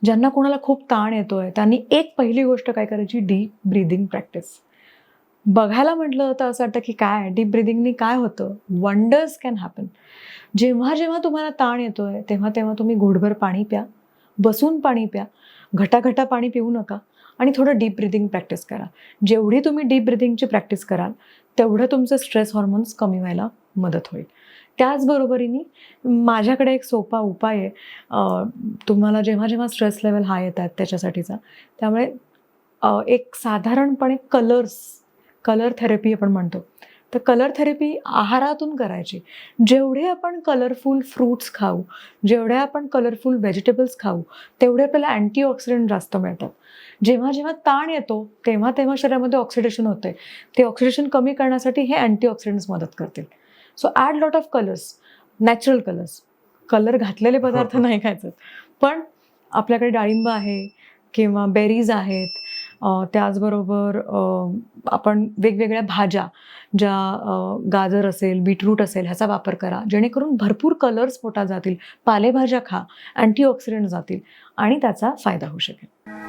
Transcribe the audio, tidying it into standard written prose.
ज्यांना कोणाला खूप ताण येतोय त्यांनी एक पहिली गोष्ट काय करायची, डीप ब्रीदिंग प्रॅक्टिस. बघायला म्हटलं तर असं वाटतं की काय डीप ब्रीदिंगनी काय होतं, वंडर्स कॅन हॅपन. जेव्हा जेव्हा तुम्हाला ताण येतोय तेव्हा तेव्हा तुम्ही घोटभर पाणी प्या, बसून पाणी प्या, घटाघटा पाणी पिऊ नका आणि थोडं डीप ब्रीदिंग प्रॅक्टिस करा. जेवढी तुम्ही डीप ब्रीदिंगची प्रॅक्टिस कराल तेवढं तुमचं स्ट्रेस हॉर्मोन्स कमी व्हायला मदत होईल. त्याचबरोबरीने माझ्याकडे एक सोपा उपाय आहे तुम्हाला जेव्हा जेव्हा स्ट्रेस लेवल हाय येतात त्याच्यासाठीचा. त्यामुळे एक साधारणपणे कलर थेरपी आपण म्हणतो. तर कलर थेरपी आहारातून करायची. जेवढे आपण कलरफुल फ्रुट्स खाऊ, जेवढे आपण कलरफुल व्हेजिटेबल्स खाऊ, तेवढे आपल्याला अँटीऑक्सिडंट जास्त मिळतात. जेव्हा जेव्हा ताण येतो, तेव्हा तेव्हा शरीरामध्ये ऑक्सिडेशन होते. ते ऑक्सिडेशन कमी करण्यासाठी हे अँटीऑक्सिडंट्स मदत करतील. So add lot of colours, natural colours. Colour घातलेले हो, पदार्थ हो. नाही खायचे. पण आपल्याकडे डाळिंब आहे किंवा बेरीज आहेत. त्याचबरोबर आपण वेगवेगळ्या भाज्या ज्या गाजर असेल, बीटरूट असेल ह्याचा वापर करा. जेणेकरून भरपूर कलर्स पोटात जातील. पालेभाज्या खा, अँटीऑक्सिडंट जातील आणि त्याचा फायदा होऊ शकेल.